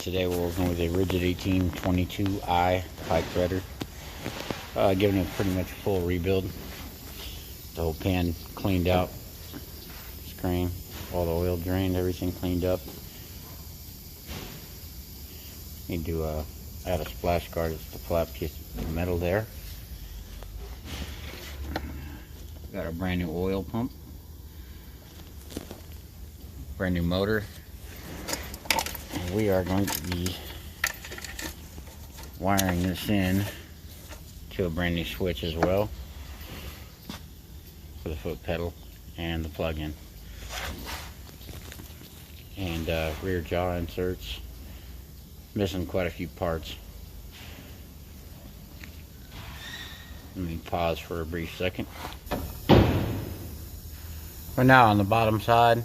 Today we're working with a Ridgid 1822i pipe threader. Giving it pretty much a full rebuild. The whole pan cleaned out, screen, all the oil drained, everything cleaned up. Need to add a splash guard. It's the flat piece of metal there. Got a brand new oil pump, brand new motor. And we are going to be wiring this in to a brand new switch as well for the foot pedal and the plug-in, and rear jaw inserts. Missing quite a few parts. Let me pause for a brief second. But now on the bottom side,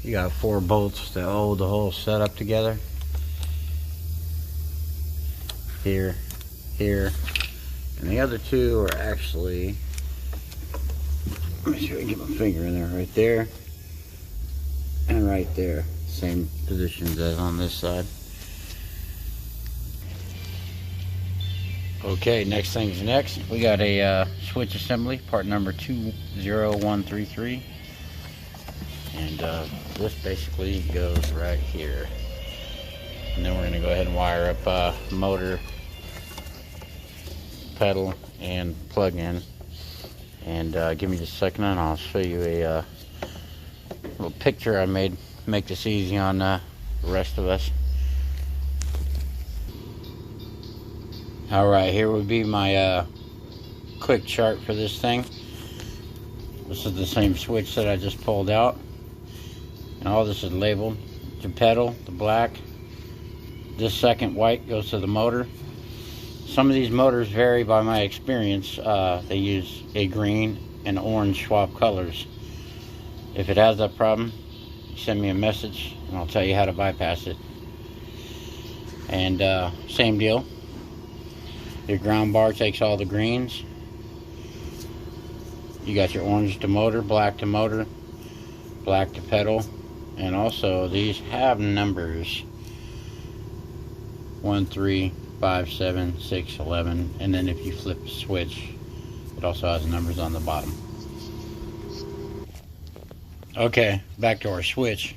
you got 4 bolts that hold the whole setup together. Here, here, and the other 2 are actually, let me see if I can get my finger in there, right there, and right there. Same positions as on this side. Okay, next thing's next. We got a switch assembly, part number 20133. And this basically goes right here. And then we're gonna go ahead and wire up motor, pedal, and plug-in. And give me just a second and I'll show you a little picture I made. Make this easy on the rest of us. Alright, here would be my quick chart for this thing. This is the same switch that I just pulled out. And all this is labeled. The pedal, the black. This second white goes to the motor. Some of these motors vary by my experience. They use a green and orange swap colors. If it has that problem, send me a message and I'll tell you how to bypass it. And same deal. Your ground bar takes all the greens. You got your orange to motor, black to motor, black to pedal. And also these have numbers: 1, 3, 5, 7, 6, 11. And then if you flip the switch, it also has numbers on the bottom. Okay, back to our switch.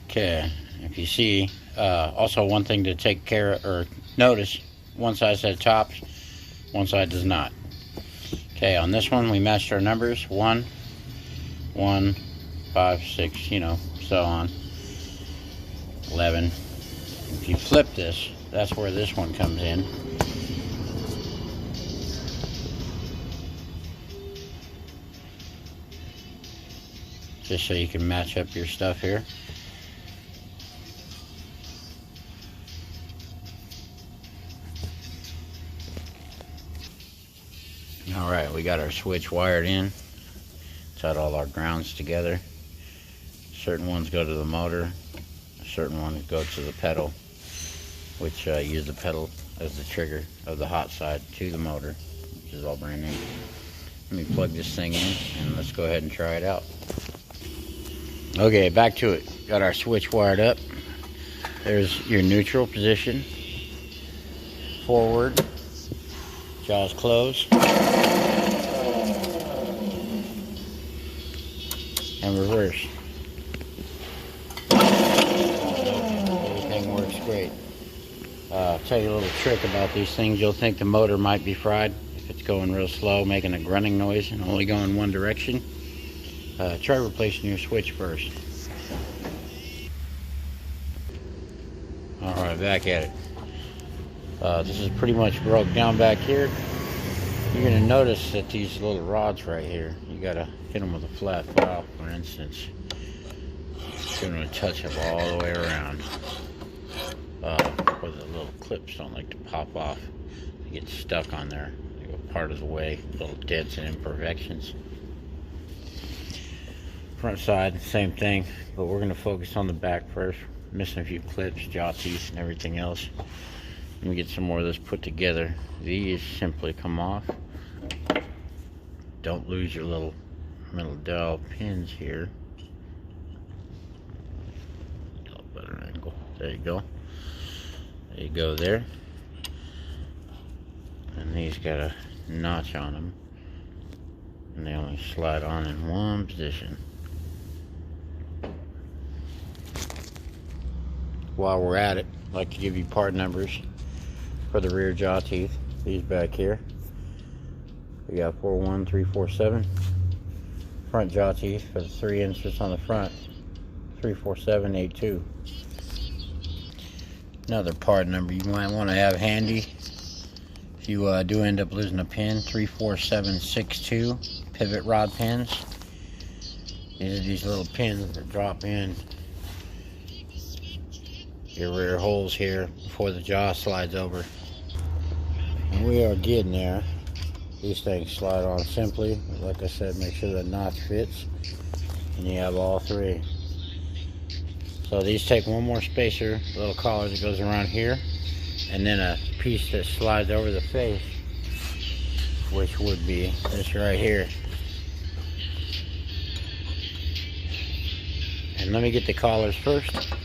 Okay, if you see, also one thing to take care of, or notice, one side said tops, one side does not. Okay, on this one we matched our numbers: 1, 1, 5, 6, you know, so on. 11. If you flip this, that's where this one comes in. Just so you can match up your stuff here. Alright, we got our switch wired in. Got all our grounds together. Certain ones go to the motor, certain ones go to the pedal, which use the pedal as the trigger of the hot side to the motor, which is all brand new. Let me plug this thing in and let's go ahead and try it out. Okay, back to it. Got our switch wired up. There's your neutral position. Forward. Jaws closed. And reverse. Everything works great. I'll tell you a little trick about these things. You'll think the motor might be fried if it's going real slow, making a grunting noise and only going one direction. Try replacing your switch first. Alright, back at it. This is pretty much broke down back here. You're going to notice that these little rods right here, you got to hit them with a flat file, for instance. It's going to touch them all the way around. Where the little clips don't like to pop off. They get stuck on there. They go part of the way, little dents and imperfections. Front side, same thing, but we're going to focus on the back first. Missing a few clips, jaw teeth, and everything else. Let me get some more of this put together. These simply come off. Don't lose your little metal dowel pins here. A little better angle. There you go. There you go there. And these got a notch on them. And they only slide on in one position. While we're at it, I'd like to give you part numbers for the rear jaw teeth. These back here. We got 41347. Front jaw teeth for the 3 inches on the front. 34782. Another part number you might want to have handy if you do end up losing a pin. 34762 pivot rod pins. These are these little pins that drop in your rear holes here before the jaw slides over. And we are getting there. These things slide on simply. Like I said, make sure the notch fits. And you have all 3. So these take one more spacer, a little collar that goes around here, and then a piece that slides over the face, which would be this right here. And let me get the collars first.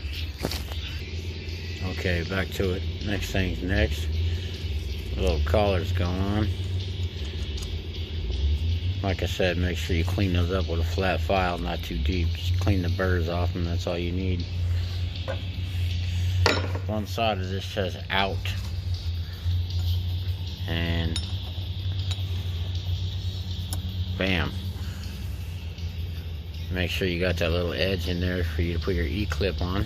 Okay, back to it. Next thing's next. A little collars going on. Like I said, make sure you clean those up with a flat file, not too deep. Just clean the burrs off them, that's all you need. One side of this says out. And bam. Make sure you got that little edge in there for you to put your E-clip on.